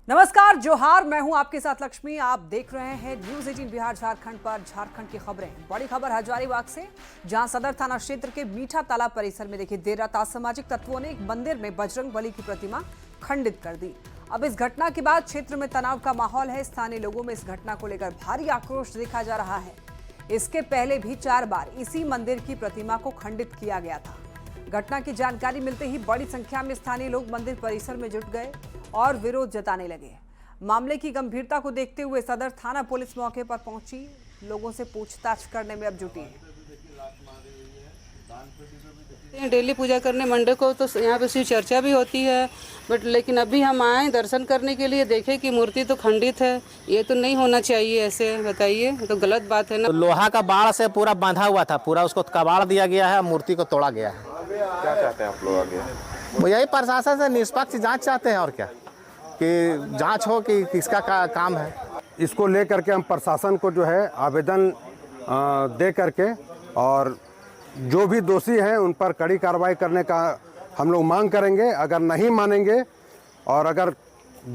नमस्कार, जोहार। मैं हूं आपके साथ लक्ष्मी। आप देख रहे हैं न्यूज 18 बिहार झारखंड पर। झारखंड की खबरें। बड़ी खबर हजारीबाग से, जहां सदर थाना क्षेत्र के मीठा तालाब परिसर में देखिए देर रात असामाजिक तत्वों ने एक मंदिर में बजरंग बली की प्रतिमा खंडित कर दी। अब इस घटना के बाद क्षेत्र में तनाव का माहौल है। स्थानीय लोगों में इस घटना को लेकर भारी आक्रोश देखा जा रहा है। इसके पहले भी 4 बार इसी मंदिर की प्रतिमा को खंडित किया गया था। घटना की जानकारी मिलते ही बड़ी संख्या में स्थानीय लोग मंदिर परिसर में जुट गए और विरोध जताने लगे। मामले की गंभीरता को देखते हुए सदर थाना पुलिस मौके पर पहुंची लोगों से पूछताछ करने में अब जुटी है। डेली पूजा करने मंडे को तो यहाँ पे शिव चर्चा भी होती है, लेकिन अभी हम आए दर्शन करने के लिए, देखे कि मूर्ति तो खंडित है। ये तो नहीं होना चाहिए, ऐसे बताइए, तो गलत बात है ना। तो लोहा का बाड़ से पूरा बांधा हुआ था, पूरा उसको कबाड़ दिया गया है, मूर्ति को तोड़ा गया है। क्या चाहते हैं आप लोग आगे? वो यही प्रशासन से निष्पक्ष जांच चाहते हैं, और क्या कि जांच हो कि किसका काम है। इसको लेकर के हम प्रशासन को जो है आवेदन दे करके, और जो भी दोषी हैं उन पर कड़ी कार्रवाई करने का हम लोग मांग करेंगे। अगर नहीं मानेंगे और अगर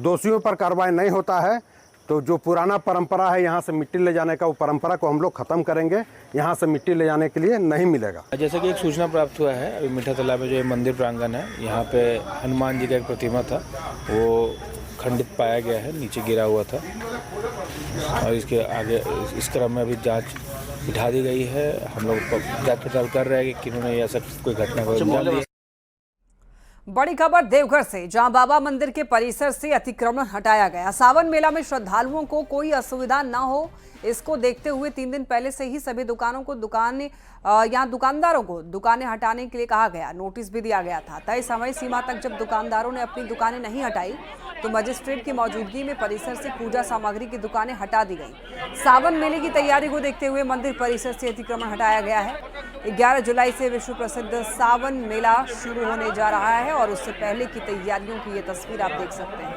दोषियों पर कार्रवाई नहीं होता है तो जो पुराना परंपरा है यहाँ से मिट्टी ले जाने का, वो परंपरा को हम लोग ख़त्म करेंगे। यहाँ से मिट्टी ले जाने के लिए नहीं मिलेगा। जैसे कि एक सूचना प्राप्त हुआ है, अभी मीठा तालाब में जो मंदिर प्रांगण है, यहाँ पे हनुमान जी का एक प्रतिमा था, वो खंडित पाया गया है, नीचे गिरा हुआ था। और इसके आगे इस क्रम में अभी जांच बिठा दी गई है। हम लोग जांच पड़ताल कर रहे हैं कि किन्होंने यह सब कोई घटना को अंजाम दिया। बड़ी खबर देवघर से, जहां बाबा मंदिर के परिसर से अतिक्रमण हटाया गया। सावन मेला में श्रद्धालुओं को कोई असुविधा न हो, इसको देखते हुए 3 दिन पहले से ही सभी दुकानदारों को दुकानें हटाने के लिए कहा गया। नोटिस भी दिया गया था। तय समय सीमा तक जब दुकानदारों ने अपनी दुकानें नहीं हटाई तो मजिस्ट्रेट की मौजूदगी में परिसर से पूजा सामग्री की दुकानें हटा दी गई। सावन मेले की तैयारी को देखते हुए मंदिर परिसर से अतिक्रमण हटाया गया है। 11 जुलाई से विश्व प्रसिद्ध सावन मेला शुरू होने जा रहा है और उससे पहले की तैयारियों की ये तस्वीर आप देख सकते हैं।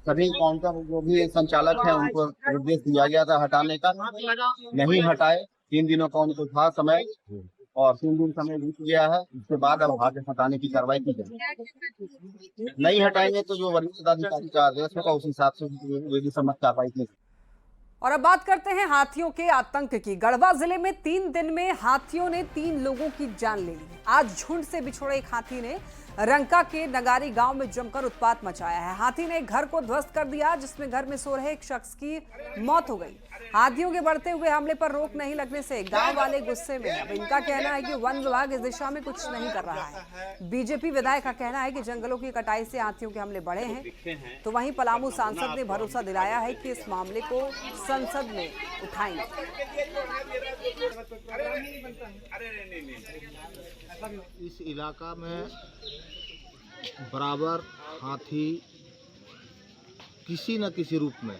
सभी काउंटर जो भी संचालक हैं उनको निर्देश दिया गया था हटाने का, नहीं हटाए। 3 दिनों का उनको था समय और 3 दिन समय बीत गया है। उसके बाद अब हटाने की कार्रवाई की जाएगी। नहीं हटाएंगे तो जो वरिष्ठ पदाधिकारी का आदेश होगा उस हिसाब से विधि सम्मत कार्रवाई की। और अब बात करते हैं हाथियों के आतंक की। गढ़वा जिले में 3 दिन में हाथियों ने 3 लोगों की जान ले ली। आज झुंड से बिछड़े एक हाथी ने रंका के नगारी गांव में जमकर उत्पात मचाया है। हाथी ने एक घर को ध्वस्त कर दिया, जिसमें घर में सो रहे एक शख्स की मौत हो गई। हाथियों के बढ़ते हुए हमले पर रोक नहीं लगने से गांव वाले गुस्से में। अब इनका कहना है कि वन विभाग इस दिशा में कुछ नहीं कर रहा है। बीजेपी विधायक का कहना है कि जंगलों की कटाई से हाथियों के हमले बढ़े हैं। तो वहीं पलामू सांसद ने भरोसा दिलाया है कि इस मामले को संसद में उठाएंगे। इस इलाका में बराबर हाथी किसी न किसी रूप में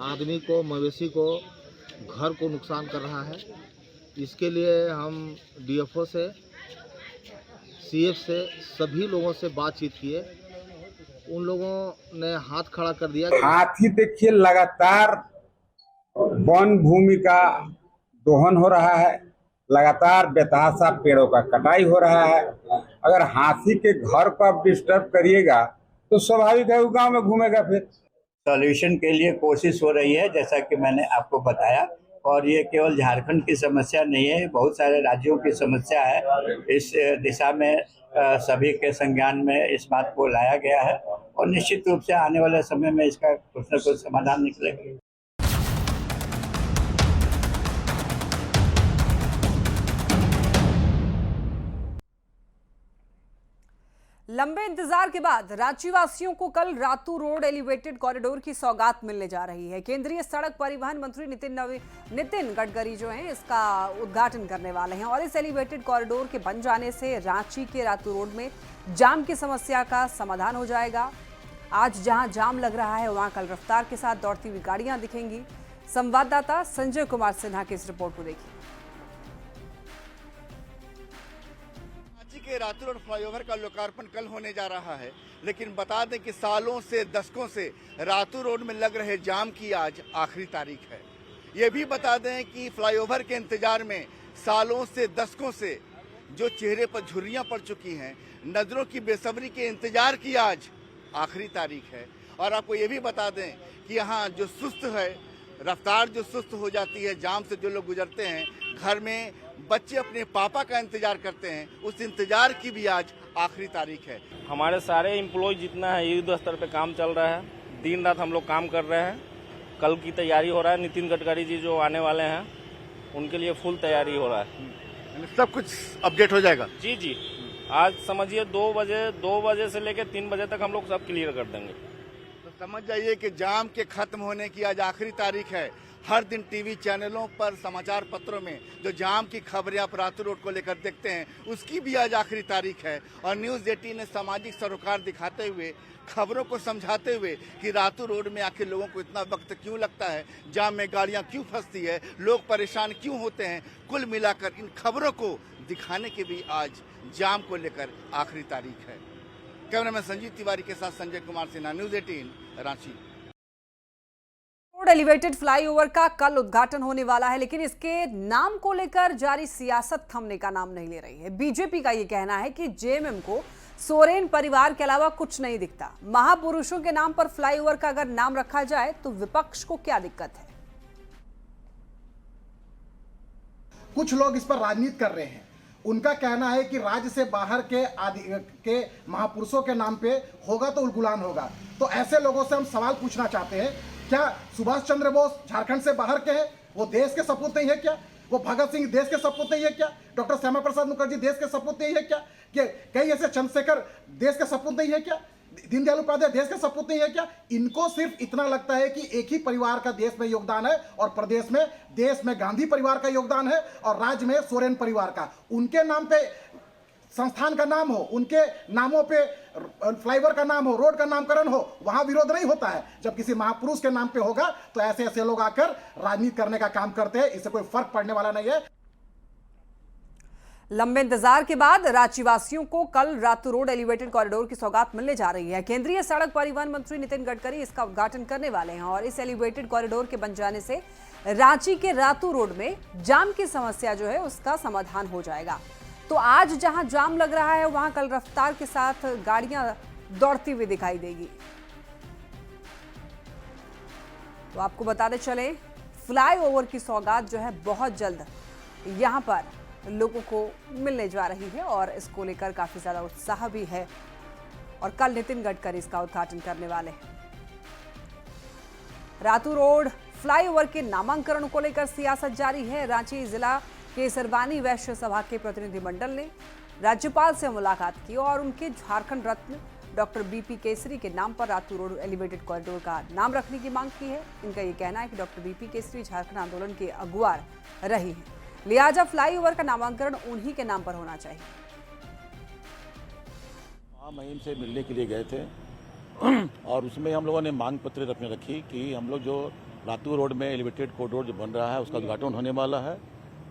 आदमी को, मवेशी को, घर को नुकसान कर रहा है। इसके लिए हम डीएफओ से, सीएफ से, सभी लोगों से बातचीत किए। उन लोगों ने हाथ खड़ा कर दिया। हाथी देखिए लगातार वन भूमि का दोहन हो रहा है, लगातार बेतहाशा पेड़ों का कटाई हो रहा है। अगर हाथी के घर को आप डिस्टर्ब करिएगा तो स्वाभाविक है वो गाँव में घूमेगा। फिर सॉल्यूशन के लिए कोशिश हो रही है, जैसा कि मैंने आपको बताया। और ये केवल झारखंड की समस्या नहीं है, बहुत सारे राज्यों की समस्या है। इस दिशा में सभी के संज्ञान में इस बात को लाया गया है और निश्चित रूप से आने वाले समय में इसका कुछ न कुछ समाधान निकलेगा। लंबे इंतजार के बाद रांची वासियों को कल रातू रोड एलिवेटेड कॉरिडोर की सौगात मिलने जा रही है। केंद्रीय सड़क परिवहन मंत्री नितिन गडकरी जो हैं इसका उद्घाटन करने वाले हैं। और इस एलिवेटेड कॉरिडोर के बन जाने से रांची के रातू रोड में जाम की समस्या का समाधान हो जाएगा। आज जहां जाम लग रहा है वहां कल रफ्तार के साथ दौड़ती हुई गाड़ियां दिखेंगी। संवाददाता संजय कुमार सिन्हा की इस रिपोर्ट को देखिए। के रातू रोड फ्लाईओवर का लोकार्पण कल होने जा रहा है, लेकिन बता दें कि सालों से, दशकों से रातू रोड में लग रहे जाम की आज आखिरी तारीख है। ये भी बता दें कि फ्लाईओवर के इंतजार में सालों से, दशकों से जो चेहरे पर झुर्रियां पड़ चुकी हैं, नजरों की बेसब्री के इंतजार की आज आखिरी तारीख है। और आपको ये भी बता दें कि यहाँ जो सुस्त है, रफ्तार जो सुस्त हो जाती है, जाम से जो लोग गुजरते हैं, घर में बच्चे अपने पापा का इंतजार करते हैं, उस इंतजार की भी आज आखिरी तारीख है। हमारे सारे एम्प्लॉय जितना है युद्ध स्तर पे काम चल रहा है, दिन रात हम लोग काम कर रहे हैं। कल की तैयारी हो रहा है, नितिन गडकरी जी जो आने वाले हैं उनके लिए फुल तैयारी हो रहा है। सब कुछ अपडेट हो जाएगा? जी जी, आज समझिए 2 बजे से लेकर 3 बजे तक हम लोग सब क्लियर कर देंगे। तो समझ जाइए कि जाम के खत्म होने की आज आखिरी तारीख है। हर दिन टीवी चैनलों पर, समाचार पत्रों में जो जाम की खबरें आप रातू रोड को लेकर देखते हैं, उसकी भी आज आखिरी तारीख है। और न्यूज़ 18 ने सामाजिक सरोकार दिखाते हुए, खबरों को समझाते हुए कि रातू रोड में आखिर लोगों को इतना वक्त क्यों लगता है, जाम में गाड़ियां क्यों फंसती है, लोग परेशान क्यों होते हैं, कुल मिलाकर इन खबरों को दिखाने की भी आज जाम को लेकर आखिरी तारीख है। कैमरामैन संजीव तिवारी के साथ Sanjay Kumar Sinha, news 18 Ranchi. Road elevated flyover का कल उद्घाटन होने वाला है, लेकिन इसके नाम को लेकर जारी सियासत थमने का नाम नहीं ले रही है। बीजेपी का ये कहना है कि जेएमएम को सोरेन परिवार के अलावा कुछ नहीं दिखता। महापुरुषों के नाम पर फ्लाईओवर का अगर नाम रखा जाए तो विपक्ष को क्या दिक्कत है? कुछ लोग इस पर राजनीति कर रहे हैं। उनका कहना है कि राज्य से बाहर के महापुरुषों के नाम पे होगा तो उलगुलान होगा। तो ऐसे लोगों से हम सवाल पूछना चाहते हैं, क्या सुभाष चंद्र बोस झारखंड से बाहर के हैं? वो देश के सपूत नहीं है क्या? वो भगत सिंह देश के सपूत नहीं है क्या? डॉक्टर श्यामा प्रसाद मुखर्जी देश के सपूत नहीं है क्या? कि कई ऐसे चंद्रशेखर देश के सपूत नहीं है क्या? दीनदयाल उपाध्याय देश के सपूत नहीं है क्या? इनको सिर्फ इतना लगता है कि एक ही परिवार का देश में योगदान है और प्रदेश में देश में गांधी परिवार का योगदान है और राज्य में सोरेन परिवार का। उनके नाम पे संस्थान का नाम हो, उनके नामों पे फ्लाईओवर का नाम हो, रोड का नामकरण हो, वहां विरोध नहीं होता है। जब किसी महापुरुष के नाम पे होगा तो ऐसे ऐसे लोग आकर राजनीति करने का काम करते हैं। इससे कोई फर्क पड़ने वाला नहीं है। लंबे इंतजार के बाद रांची वासियों को कल रातू रोड एलिवेटेड कॉरिडोर की सौगात मिलने जा रही है। केंद्रीय सड़क परिवहन मंत्री नितिन गडकरी इसका उद्घाटन करने वाले हैं और इस एलिवेटेड कॉरिडोर के बन जाने से रांची के रातू रोड में जाम की समस्या जो है उसका समाधान हो जाएगा। तो आज जहां जाम लग रहा है वहां कल रफ्तार के साथ गाड़ियां दौड़ती हुई दिखाई देगी। तो आपको बताते चले, फ्लाईओवर की सौगात जो है बहुत जल्द यहां पर लोगों को मिलने जा रही है और इसको लेकर काफी ज्यादा उत्साह भी है और कल नितिन गडकरी इसका उद्घाटन करने वाले हैं। रातू रोड फ्लाईओवर के नामांकन को लेकर सियासत जारी है। रांची जिला के सरवानी वैश्य सभा के प्रतिनिधिमंडल ने राज्यपाल से मुलाकात की और उनके झारखंड रत्न डॉक्टर बीपी केसरी के नाम पर रातू रोड एलिवेटेड कॉरिडोर का नाम रखने की मांग की है। इनका ये कहना है कि डॉक्टर बीपी केसरी झारखंड आंदोलन के अगुवा रही हैं, लिहाजा फ्लाईओवर का नामांकन उन्हीं के नाम पर होना चाहिए। मुहिम से मिलने के लिए गए थे और उसमें हम लोगों ने मांग पत्र अपने रखी कि हम लोग जो रातू रोड में एलिवेटेड कॉरिडोर जो बन रहा है उसका उद्घाटन होने वाला है,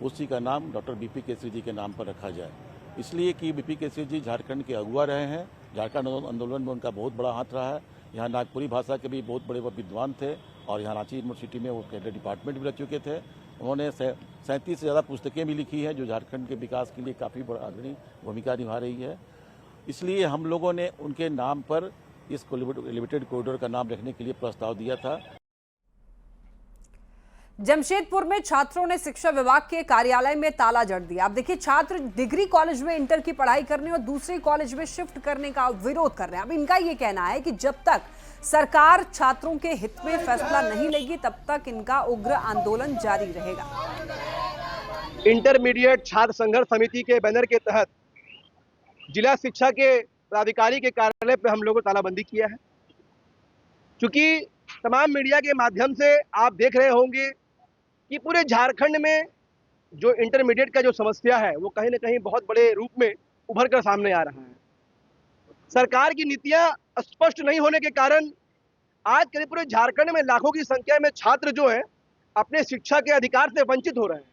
उसी का नाम डॉक्टर बीपी केसरी जी के नाम पर रखा जाए। इसलिए कि बीपी केसरी जी झारखंड के अगुवा रहे हैं, झारखंड आंदोलन में उनका बहुत बड़ा हाथ रहा है। यहाँ नागपुरी भाषा के भी बहुत बड़े विद्वान थे और यहाँ रांची यूनिवर्सिटी में वो कैडर डिपार्टमेंट भी रह चुके थे। उन्होंने 37 से ज़्यादा पुस्तकें भी लिखी हैं जो झारखंड के विकास के लिए काफ़ी बड़ा अग्रणी भूमिका निभा रही है। इसलिए हम लोगों ने उनके नाम पर इस एलिवेटेड कॉरिडोर का नाम रखने के लिए प्रस्ताव दिया था। जमशेदपुर में छात्रों ने शिक्षा विभाग के कार्यालय में ताला जड़ दिया। अब देखिए, छात्र डिग्री कॉलेज में इंटर की पढ़ाई करने और दूसरे कॉलेज में शिफ्ट करने का विरोध कर रहे हैं। अब इनका ये कहना है कि जब तक सरकार छात्रों के हित में फैसला नहीं लेगी तब तक इनका उग्र आंदोलन जारी रहेगा। इंटरमीडिएट छात्र संघर्ष समिति के बैनर के तहत जिला शिक्षा के प्राधिकारी के कार्यालय पे हम लोगों को तालाबंदी किया है। क्योंकि तमाम मीडिया के माध्यम से आप देख रहे होंगे कि पूरे झारखंड में जो इंटरमीडिएट का जो समस्या है वो कहीं ना कहीं बहुत बड़े रूप में उभर कर सामने आ रहा है। सरकार की नीतियां स्पष्ट नहीं होने के कारण आज करीब पूरे झारखंड में लाखों की संख्या में छात्र जो है अपने शिक्षा के अधिकार से वंचित हो रहे हैं।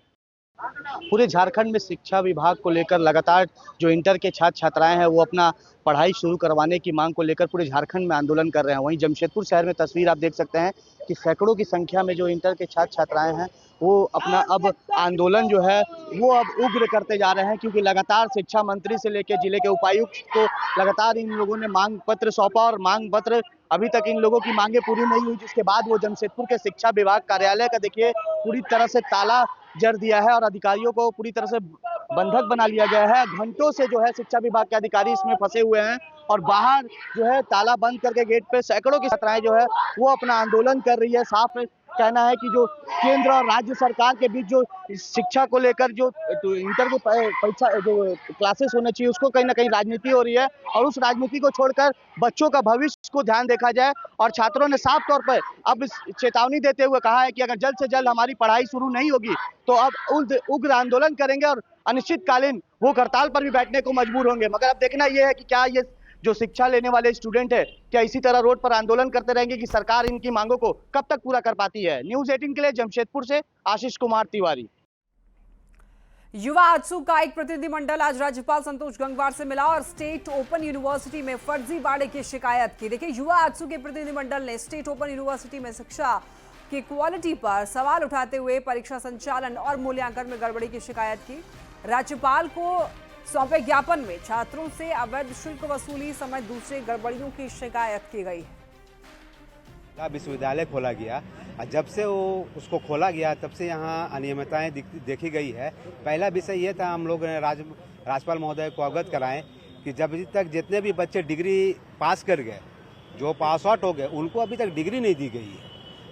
पूरे झारखंड में शिक्षा विभाग को लेकर लगातार जो इंटर के छात्र छात्राएं हैं वो अपना पढ़ाई शुरू करवाने की मांग को लेकर पूरे झारखंड में आंदोलन कर रहे हैं। वहीं जमशेदपुर शहर में तस्वीर आप देख सकते हैं कि सैकड़ों की संख्या में जो इंटर के छात्र छात्राएं हैं वो अपना अब आंदोलन जो है वो अब उग्र करते जा रहे हैं, क्योंकि लगातार शिक्षा मंत्री से लेकर जिले के उपायुक्त को लगातार इन लोगों ने मांग पत्र सौंपा और मांग पत्र अभी तक इन लोगों की मांगे पूरी नहीं हुई, जिसके बाद वो जमशेदपुर के शिक्षा विभाग कार्यालय का देखिए पूरी तरह से ताला जड़ दिया है और अधिकारियों को पूरी तरह से बंधक बना लिया गया है। घंटों से जो है शिक्षा विभाग के अधिकारी इसमें फंसे हुए हैं और बाहर जो है ताला बंद करके गेट पे सैकड़ों की छात्राएं जो है वो अपना आंदोलन कर रही है। साफ कहना है कि जो केंद्र और राज्य सरकार के बीच जो शिक्षा को लेकर जो इंटर की परीक्षा जो क्लासेस होने चाहिए उसको कहीं ना कहीं राजनीति हो रही है और उस राजनीति को छोड़कर बच्चों का भविष्य को ध्यान देखा जाए। और छात्रों ने साफ तौर पर अब चेतावनी देते हुए कहा है कि अगर जल्द से जल्द हमारी पढ़ाई शुरू नहीं होगी तो अब उग्र आंदोलन करेंगे और अनिश्चितकालीन वो हड़ताल पर भी बैठने को मजबूर होंगे। मगर अब देखना यह है कि क्या ये जो शिक्षा लेने वाले स्टूडेंट है क्या इसी तरह रोड पर आंदोलन करते रहेंगे कि सरकार इनकी मांगों को कब तक पूरा कर पाती है। न्यूज़ 18 के लिए जमशेदपुर से आशीष कुमार तिवारी। युवा आजसू का एक प्रतिनिधिमंडल आज राज्यपाल संतोष गंगवार से मिला और स्टेट ओपन यूनिवर्सिटी में फर्जीवाड़े की शिकायत की। देखिए, युवा आजसू के प्रतिनिधिमंडल ने स्टेट ओपन यूनिवर्सिटी में शिक्षा की क्वालिटी पर सवाल उठाते हुए परीक्षा संचालन और मूल्यांकन में गड़बड़ी की शिकायत की। राज्यपाल को सौंपे ज्ञापन में छात्रों से अवैध शुल्क वसूली समेत दूसरी गड़बड़ियों की शिकायत की गई है। विश्वविद्यालय खोला गया और जब से वो उसको खोला गया तब से यहाँ अनियमितताएं देखी गई है। पहला विषय ये था, हम लोग ने राज्यपाल महोदय को अवगत कराएं कि जब तक जितने भी बच्चे डिग्री पास कर गए, जो पास आउट हो गए, उनको अभी तक डिग्री नहीं दी गई है।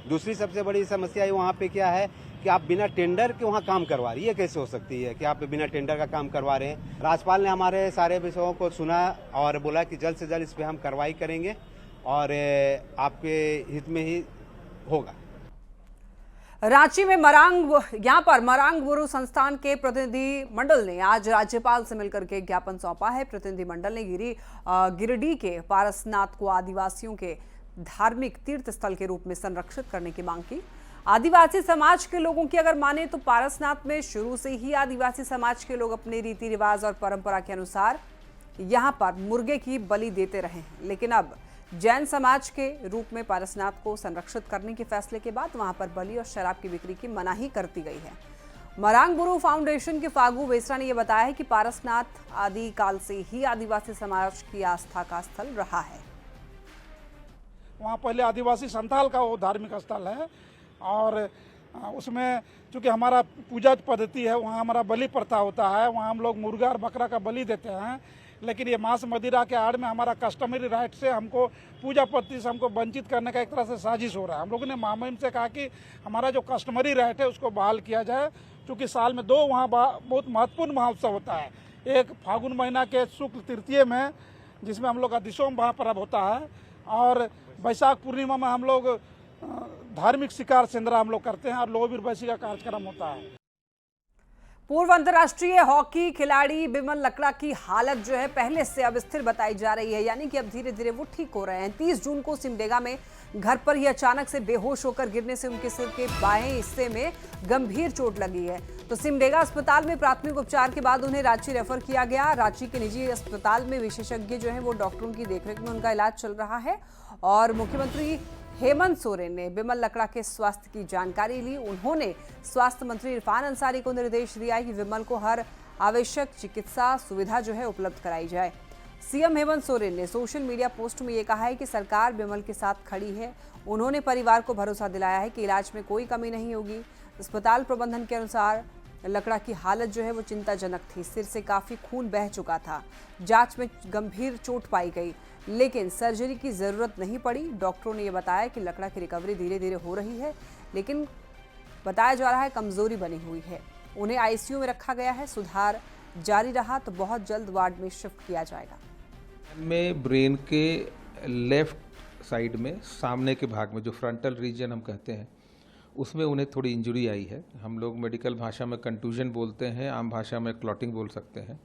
दूसरी सबसे बड़ी समस्या वहाँ पे क्या है कि आप बिना टेंडर के वहाँ काम करवा रही है। कैसे हो सकती है कि आप बिना टेंडर का काम करवा रहे हैं। राज्यपाल ने हमारे सारे विषयों को सुना और बोला कि जल्द से जल्द इस पर हम कार्रवाई करेंगे और आपके हित में ही होगा। रांची में यहाँ पर मरांग गुरु संस्थान के प्रतिनिधि मंडल ने आज राज्यपाल से मिलकर के ज्ञापन सौंपा है। प्रतिनिधि मंडल ने गिरिडीह के पारसनाथ को आदिवासियों के धार्मिक तीर्थ स्थल के रूप में संरक्षित करने की मांग की। आदिवासी समाज के लोगों की अगर माने तो पारसनाथ में शुरू से ही आदिवासी समाज के लोग अपने रीति रिवाज और परंपरा के अनुसार यहाँ पर मुर्गे की बलि देते रहे हैं, लेकिन अब जैन समाज के रूप में पारसनाथ को संरक्षित करने के फैसले के बाद वहां पर बलि और शराब की बिक्री की मनाही कर दी गई है। मरांग गुरु फाउंडेशन के फागू बेसरा ने यह बताया है कि पारसनाथ आदि काल से ही आदिवासी समाज की आस्था का स्थल रहा है। वहाँ पहले आदिवासी संथाल का वो धार्मिक स्थल है और उसमें चूँकि हमारा पूजा पद्धति है, वहाँ हमारा बलि प्रथा होता है। वहाँ हम लोग मुर्गा और बकरा का बलि देते हैं, लेकिन ये मांस मदिरा के आड़ में हमारा कस्टमरी राइट से हमको पूजा पद्धति से हमको वंचित करने का एक तरह से साजिश हो रहा है। हम लोगों ने मामून से कहा कि हमारा जो कस्टमरी राइट है उसको बहाल किया जाए, क्योंकि साल में 2 वहाँ बहुत महत्वपूर्ण महोत्सव होता है। एक फागुन महीना के शुक्ल तृतीय में जिसमें हम लोग का दिशोम महापर्व होता है और बैसाख पूर्णिमा में हम लोग धार्मिक शिकार सेंद्रा हम लोग करते हैं और लोहबीर बैसी का कार्यक्रम होता है। पूर्व अंतर्राष्ट्रीय हॉकी खिलाड़ी बिमल लकड़ा की हालत जो है पहले से अब स्थिर बताई जा रही है, यानी कि अब धीरे धीरे वो ठीक हो रहे हैं। 30 जून को सिमडेगा में घर पर ही अचानक से बेहोश होकर गिरने से उनके सिर के बाएं हिस्से में गंभीर चोट लगी है। तो सिमडेगा अस्पताल में प्राथमिक उपचार के बाद उन्हें रांची रेफर किया गया। रांची के निजी अस्पताल में विशेषज्ञ जो है वो डॉक्टरों की देखरेख में उनका इलाज चल रहा है और मुख्यमंत्री हेमंत सोरेन ने बिमल लकड़ा के स्वास्थ्य की जानकारी ली। उन्होंने स्वास्थ्य मंत्री इरफान अंसारी को निर्देश दिया कि विमल को हर आवश्यक चिकित्सा सुविधा जो है उपलब्ध कराई जाए। सीएम हेमंत सोरेन ने सोशल मीडिया पोस्ट में ये कहा है कि सरकार बिमल के साथ खड़ी है। उन्होंने परिवार को भरोसा दिलाया है कि इलाज में कोई कमी नहीं होगी। अस्पताल प्रबंधन के अनुसार लकड़ा की हालत जो है वो चिंताजनक थी। सिर से काफ़ी खून बह चुका था। जांच में गंभीर चोट पाई गई, लेकिन सर्जरी की ज़रूरत नहीं पड़ी। डॉक्टरों ने यह बताया कि लकड़ा की रिकवरी धीरे धीरे हो रही है, लेकिन बताया जा रहा है कमज़ोरी बनी हुई है। उन्हें आईसीयू में रखा गया है। सुधार जारी रहा तो बहुत जल्द वार्ड में शिफ्ट किया जाएगा। में ब्रेन के लेफ्ट साइड में सामने के भाग में जो फ्रंटल रीजन हम कहते हैं उसमें उन्हें थोड़ी इंजरी आई है। हम लोग मेडिकल भाषा में कंटूजन बोलते हैं, आम भाषा में क्लॉटिंग बोल सकते हैं।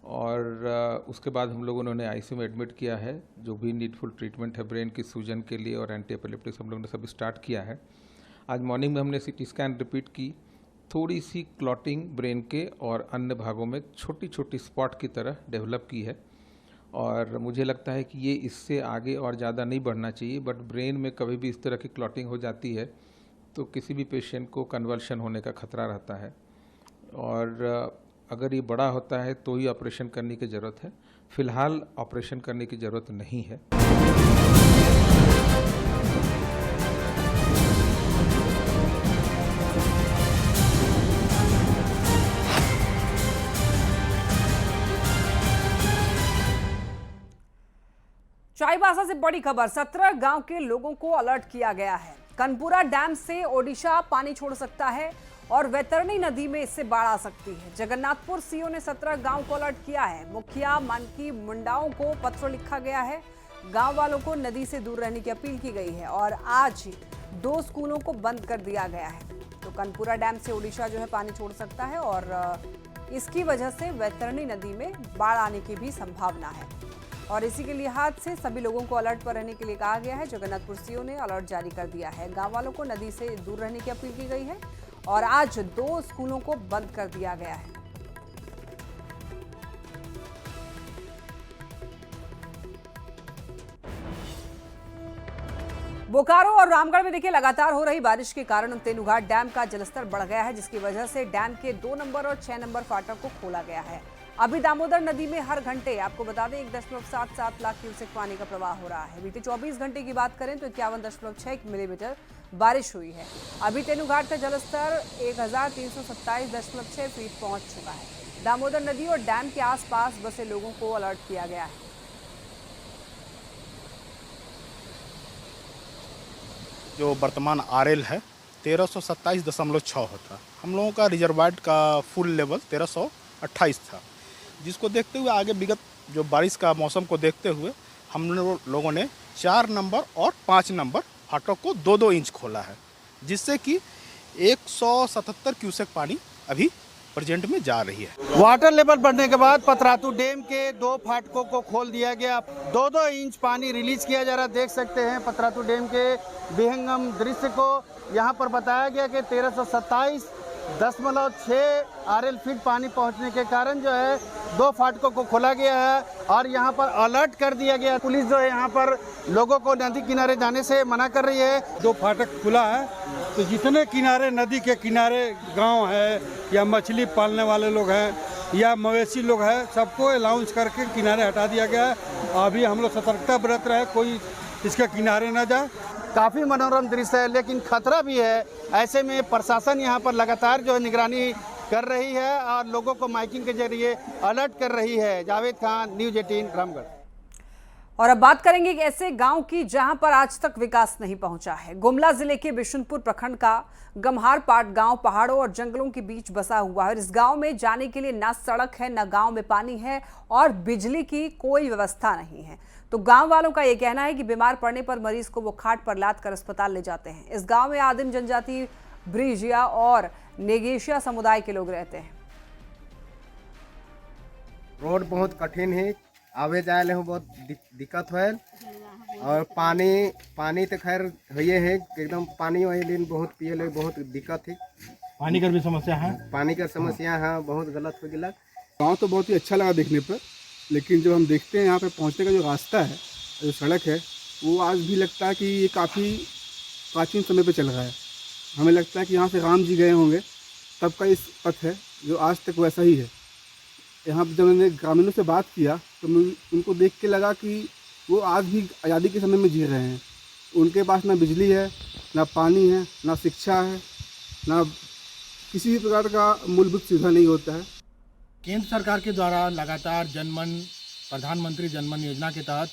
और उसके बाद हम लोगों ने उन्हें आईसीयू में एडमिट किया है। जो भी नीडफुल ट्रीटमेंट है ब्रेन की सूजन के लिए और एंटी एपिलेप्टिक्स हम लोगों ने सब स्टार्ट किया है। आज मॉर्निंग में हमने सीटी स्कैन रिपीट की। थोड़ी सी क्लॉटिंग ब्रेन के और अन्य भागों में छोटी छोटी स्पॉट की तरह डेवलप की है और मुझे लगता है कि ये इससे आगे और ज़्यादा नहीं बढ़ना चाहिए। बट ब्रेन में कभी भी इस तरह की क्लॉटिंग हो जाती है तो किसी भी पेशेंट को कन्वल्शन होने का खतरा रहता है और अगर ये बड़ा होता है तो ही ऑपरेशन करने की ज़रूरत है। फ़िलहाल ऑपरेशन करने की ज़रूरत नहीं है। चाईबासा से बड़ी खबर, 17 गांव के लोगों को अलर्ट किया गया है। कनपुरा डैम से ओडिशा पानी छोड़ सकता है और वैतरणी नदी में इससे बाढ़ आ सकती है। जगन्नाथपुर सीओ ने 17 गांव को अलर्ट किया है। मुखिया मानकी मुंडाओं को पत्र लिखा गया है। गांव वालों को नदी से दूर रहने की अपील की गई है और आज 2 स्कूलों को बंद कर दिया गया है। तो कनपुरा डैम से ओडिशा जो है पानी छोड़ सकता है और इसकी वजह से वैतरणी नदी में बाढ़ आने की भी संभावना है और इसी के लिहाज से सभी लोगों को अलर्ट पर रहने के लिए कहा गया है। जगन्नाथपुर सीओ ने अलर्ट जारी कर दिया है। गांव वालों को नदी से दूर रहने की अपील की गई है और आज 2 स्कूलों को बंद कर दिया गया है। बोकारो और रामगढ़ में देखिए लगातार हो रही बारिश के कारण तेनुघाट डैम का जलस्तर बढ़ गया है, जिसकी वजह से डैम के 2 नंबर और 6 नंबर फाटक को खोला गया है। अभी दामोदर नदी में हर घंटे आपको बता दें 1.77 लाख क्यूसेक पानी का प्रवाह हो रहा है। बीते 24 घंटे की बात करें तो 51.6 मिलीमीटर बारिश हुई है। अभी तेनुघाट का जलस्तर 1327.6 फीट पहुंच चुका है। दामोदर नदी और डैम के आसपास बसे लोगों को अलर्ट किया गया है। जो वर्तमान आरएल है 1327.6 होता। हम लोगों का रिजर्वायर का फुल लेवल 1328 था, जिसको देखते हुए आगे विगत जो बारिश का मौसम को देखते हुए हम लोगों ने 4 नंबर और 5 नंबर फाटक को 2-2 इंच खोला है, जिससे कि 177 क्यूसेक पानी अभी प्रेजेंट में जा रही है। वाटर लेवल बढ़ने के बाद पतरातू डैम के 2 फाटकों को खोल दिया गया। 2-2 इंच पानी रिलीज किया जा रहा है। देख सकते हैं पतरातू डैम के विहंगम दृश्य को। यहाँ पर बताया गया कि 1327.6 आरएल फीट पानी पहुँचने के कारण जो है 2 फाटकों को खोला गया है और यहाँ पर अलर्ट कर दिया गया। पुलिस जो है यहाँ पर लोगों को नदी किनारे जाने से मना कर रही है। 2 फाटक खुला है तो जितने किनारे नदी के किनारे गांव है या मछली पालने वाले लोग हैं या मवेशी लोग हैं, सबको अलाउंस करके किनारे हटा दिया गया है। अभी हम लोग सतर्कता बरत रहे हैं, कोई इसके किनारे न जाए। काफ़ी मनोरम दृश्य है लेकिन खतरा भी है। ऐसे में प्रशासन यहाँ पर लगातार जो है निगरानी कर रही है और लोगों को माइकिंग के जरिए अलर्ट कर रही है। जावेद खान, न्यूज़ 18 रामगढ़। और अब बात करेंगे एक ऐसे गांव की जहां पर आज तक विकास नहीं पहुंचा है। गुमला जिले के बिशुनपुर प्रखंड का गम्हारपाट गांव पहाड़ों और जंगलों के बीच बसा हुआ है। इस गांव में जाने के लिए ना सड़क है, ना गांव में पानी है और बिजली की कोई व्यवस्था नहीं है। तो गांव वालों का यह कहना है कि बीमार पड़ने पर मरीज को वो खाट पर लाद कर अस्पताल ले जाते हैं। इस गांव में आदिम जनजाति, ब्रिजिया और नेगेशिया समुदाय के लोग रहते हैं। रोड बहुत कठिन है, आवे जाए ले बहुत दिक्कत है और पानी तो खैर हुए है एकदम। पानी वही दिन बहुत पिए ले बहुत दिक्कत है। पानी का भी समस्या है। पानी का समस्या है, बहुत गलत हो गया। गाँव तो बहुत ही अच्छा लगा देखने पर, लेकिन जब हम देखते हैं यहाँ पे पहुँचने का जो रास्ता है, जो सड़क है, वो आज भी लगता है कि ये काफ़ी प्राचीन समय पे चल रहा है। हमें लगता है कि यहाँ से राम जी गए होंगे तब का इस पथ है जो आज तक वैसा ही है। यहाँ जब मैंने ग्रामीणों से बात किया तो उनको देख के लगा कि वो आज भी आज़ादी के समय में जी रहे हैं। उनके पास ना बिजली है, ना पानी है, ना शिक्षा है, ना किसी भी प्रकार का मूलभूत सुविधा नहीं होता है। केंद्र सरकार के द्वारा लगातार प्रधानमंत्री जनमन योजना के तहत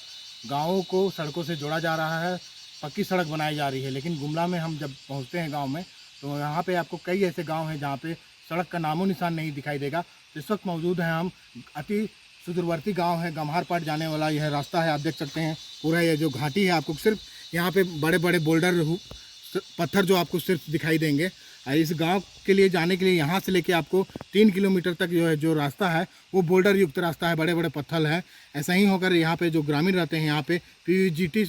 गाँवों को सड़कों से जोड़ा जा रहा है, पक्की सड़क बनाई जा रही है। लेकिन गुमला में हम जब पहुँचते हैं गाँव में तो यहाँ पे आपको कई ऐसे गाँव हैं जहाँ पे सड़क का नामो निशान नहीं दिखाई देगा। इस वक्त मौजूद हैं हम अति सुदूरवर्ती गांव है, गम्हारपाट जाने वाला यह रास्ता है। आप देख सकते हैं पूरा ये जो घाटी है, आपको सिर्फ यहाँ पे बड़े बड़े बोल्डर पत्थर जो आपको सिर्फ दिखाई देंगे। इस गांव के लिए जाने के लिए यहाँ से लेके आपको 3 किलोमीटर तक जो रास्ता है वो बोल्डर युक्त रास्ता है, बड़े बड़े पत्थर हैं। ऐसा ही होकर यहाँ पे जो ग्रामीण रहते हैं यहाँ पे PUGT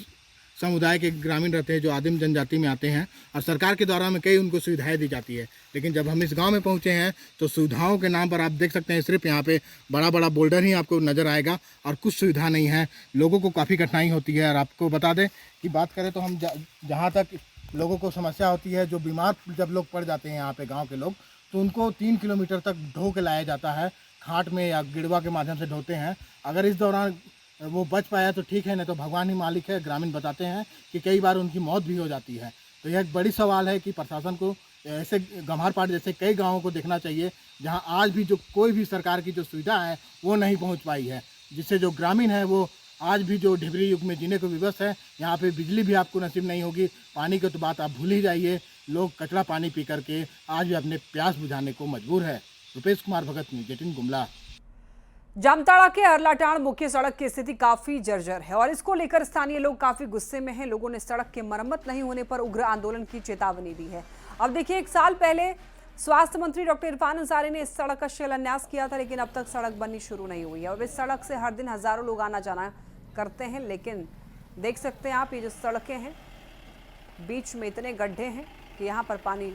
समुदाय के ग्रामीण रहते हैं, जो आदिम जनजाति में आते हैं, और सरकार के द्वारा में कई उनको सुविधाएं दी जाती है। लेकिन जब हम इस गांव में पहुंचे हैं तो सुविधाओं के नाम पर आप देख सकते हैं सिर्फ यहाँ पे बड़ा बड़ा बोल्डर ही आपको नज़र आएगा और कुछ सुविधा नहीं है। लोगों को काफ़ी कठिनाई होती है। और आपको बता दें कि बात करें तो हम जहाँ तक लोगों को समस्या होती है, जो बीमार जब लोग पड़ जाते हैं यहाँ पे गाँव के लोग, तो उनको 3 किलोमीटर तक ढो के लाया जाता है, खाट में या गिड़वा के माध्यम से ढोते हैं। अगर इस दौरान वो बच पाया तो ठीक है, नहीं तो भगवान ही मालिक है। ग्रामीण बताते हैं कि कई बार उनकी मौत भी हो जाती है। तो यह एक बड़ी सवाल है कि प्रशासन को ऐसे गम्हारपाट जैसे कई गाँवों को देखना चाहिए जहाँ आज भी जो कोई भी सरकार की जो सुविधा है वो नहीं पहुँच पाई है, जिससे जो ग्रामीण है वो आज भी जो ढिबरी युग में जीने को विवश है। यहाँ पे बिजली भी आपको नसीब नहीं होगी, पानी की तो बात आप भूल ही जाइए। लोग कचरा पानी पी करके आज भी अपने प्यास बुझाने को मजबूर है। रुपेश कुमार भगत, न्यूज़ 18 गुमला। जामताड़ा के अरलाटाण मुख्य सड़क की स्थिति काफी जर्जर है और इसको लेकर स्थानीय लोग काफी गुस्से में हैं। लोगों ने सड़क के मरम्मत नहीं होने पर उग्र आंदोलन की चेतावनी दी है। अब देखिए, 1 साल पहले स्वास्थ्य मंत्री डॉक्टर इरफान अंसारी ने इस सड़क का शिलान्यास किया था, लेकिन अब तक सड़क बननी शुरू नहीं हुई है। और इस सड़क से हर दिन हजारों लोग आना जाना करते हैं, लेकिन देख सकते हैं आप, ये जो सड़कें हैं बीच में इतने गड्ढे हैं कि यहाँ पर पानी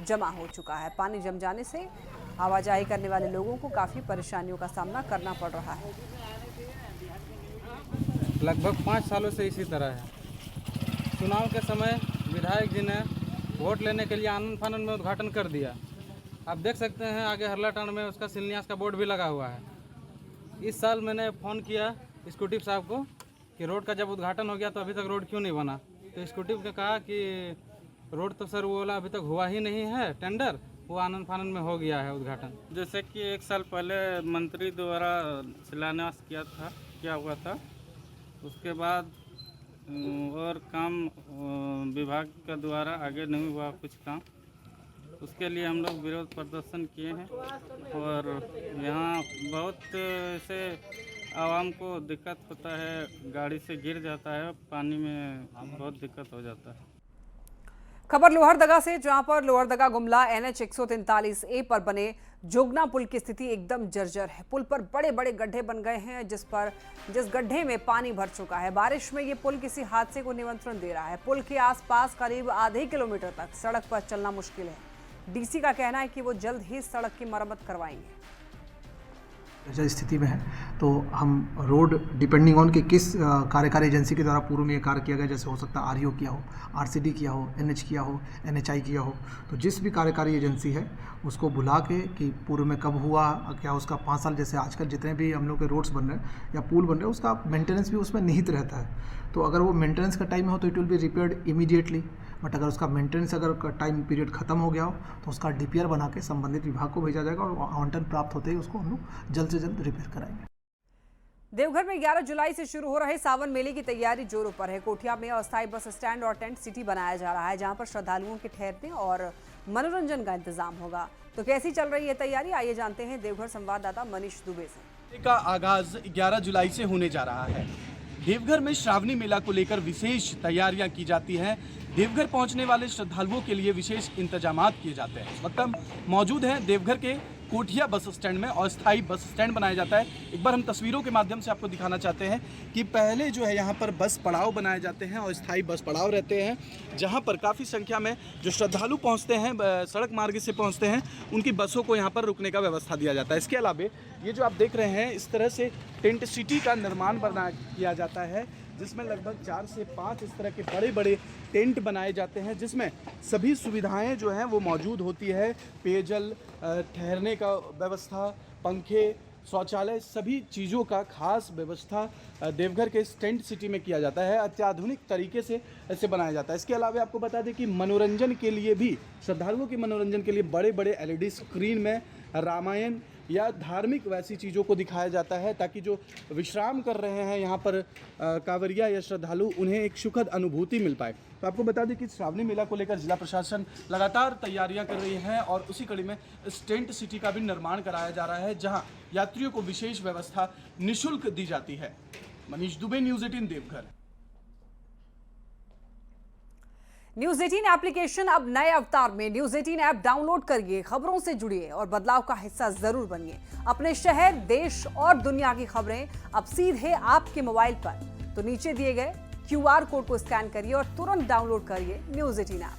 जमा हो चुका है। पानी जम जाने से आवाजाही करने वाले लोगों को काफ़ी परेशानियों का सामना करना पड़ रहा है। लगभग 5 सालों से इसी तरह है। चुनाव के समय विधायक जी ने वोट लेने के लिए आनंद फानंद में उद्घाटन कर दिया। आप देख सकते हैं आगे हरलाटाण में उसका शिलान्यास का बोर्ड भी लगा हुआ है। इस साल मैंने फ़ोन किया स्कूटी साहब को कि रोड का जब उद्घाटन हो गया तो अभी तक रोड क्यों नहीं बना। तो स्कूटी ने कहा कि रोड तो सर वो वाला अभी तक हुआ ही नहीं है, टेंडर वो आनंद फानंद में हो गया है उद्घाटन। जैसे कि 1 साल पहले मंत्री द्वारा शिलान्यास किया हुआ था, उसके बाद और काम विभाग के द्वारा आगे नहीं हुआ कुछ काम। उसके लिए हम लोग विरोध प्रदर्शन किए हैं और यहाँ बहुत ऐसे आवाम को दिक्कत होता है, गाड़ी से गिर जाता है, पानी में बहुत दिक्कत हो जाता है। खबर लोहरदगा से, जहां पर लोहरदगा गुमला NH 143A पर बने जोगना पुल की स्थिति एकदम जर्जर है। पुल पर बड़े बड़े गड्ढे बन गए हैं, जिस गड्ढे में पानी भर चुका है। बारिश में ये पुल किसी हादसे को निमंत्रण दे रहा है। पुल के आसपास करीब आधे किलोमीटर तक सड़क पर चलना मुश्किल है। DC का कहना है कि वो जल्द ही सड़क की मरम्मत करवाएंगे। स्थिति में है तो हम रोड डिपेंडिंग ऑन कि किस कार्यकारी एजेंसी के द्वारा पूर्व में ये कार्य किया गया, जैसे हो सकता है REO किया हो, RCD किया हो, NH किया हो, NHI किया हो, तो जिस भी कार्यकारी एजेंसी है उसको बुला के कि पूर्व में कब हुआ, क्या उसका 5 साल, जैसे आजकल जितने भी हम लोग के रोड्स बन रहे हैं या पुल बन रहे हैं उसका मेंटेनेंस भी उसमें निहित रहता है। तो अगर वो मेंटेनेंस का टाइम हो तो it will be repaired immediately, but अगर उसका मेंटेनेंस अगर टाइम पीरियड खत्म हो गया हो तो उसका DPR बना के संबंधित विभाग को भेजा जाएगा और आवंटन प्राप्त होते ही उसको हम लोग जल्द से जल्द रिपेयर कराएंगे। देवघर में 11 जुलाई से शुरू हो रहे सावन मेले की तैयारी जोरों पर है। कोठिया में अस्थायी बस स्टैंड और टेंट सिटी बनाया जा रहा है, जहां पर श्रद्धालुओं के ठहरने और मनोरंजन का इंतजाम होगा। तो कैसी चल रही है तैयारी, आइए जानते हैं देवघर संवाददाता मनीष दुबे से। का आगाज 11 जुलाई से होने जा रहा है। देवघर में श्रावणी मेला को लेकर विशेष तैयारियां की जाती हैं। देवघर पहुंचने वाले श्रद्धालुओं के लिए विशेष इंतजामात किए जाते हैं। इस वक्त हम मौजूद हैं देवघर के कोठिया बस स्टैंड में, अस्थायी बस स्टैंड बनाया जाता है। एक बार हम तस्वीरों के माध्यम से आपको दिखाना चाहते हैं कि पहले जो है यहाँ पर बस पड़ाव बनाए जाते हैं और अस्थायी बस पड़ाव रहते हैं, जहाँ पर काफ़ी संख्या में जो श्रद्धालु पहुँचते हैं, सड़क मार्ग से पहुँचते हैं, उनकी बसों को यहाँ पर रुकने का व्यवस्था दिया जाता है। इसके अलावा ये जो आप देख रहे हैं, इस तरह से टेंट सिटी का निर्माण किया जाता है, जिसमें लगभग 4 से 5 इस तरह के बड़े बड़े टेंट बनाए जाते हैं, जिसमें सभी सुविधाएं जो हैं वो मौजूद होती है। पेयजल, ठहरने का व्यवस्था, पंखे, शौचालय, सभी चीज़ों का खास व्यवस्था देवघर के इस टेंट सिटी में किया जाता है। अत्याधुनिक तरीके से ऐसे बनाया जाता है। इसके अलावा आपको बता दें कि मनोरंजन के लिए भी, श्रद्धालुओं के मनोरंजन के लिए बड़े बड़े LED स्क्रीन में रामायण या धार्मिक वैसी चीज़ों को दिखाया जाता है, ताकि जो विश्राम कर रहे हैं यहाँ पर कांवरिया या श्रद्धालु, उन्हें एक सुखद अनुभूति मिल पाए। तो आपको बता दें कि श्रावणी मेला को लेकर जिला प्रशासन लगातार तैयारियां कर रही है और उसी कड़ी में इस टेंट सिटी का भी निर्माण कराया जा रहा है, जहां यात्रियों को विशेष व्यवस्था निःशुल्क दी जाती है। Manish Dubey, news 18 Deoghar. News 18 application अब नए अवतार में। न्यूज़ 18 ऐप डाउनलोड करिए, खबरों से जुड़िए और बदलाव का हिस्सा जरूर बनिए। अपने शहर, देश और दुनिया की खबरें अब सीधे आपके मोबाइल पर। तो नीचे दिए गए QR कोड को स्कैन करिए और तुरंत डाउनलोड करिए न्यूज़ 18 ऐप।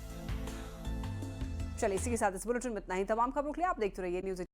चलिए इसी के साथ इस बुलेटिन में इतना ही। तमाम खबरों के लिए आप देखते रहिए न्यूज़ 18।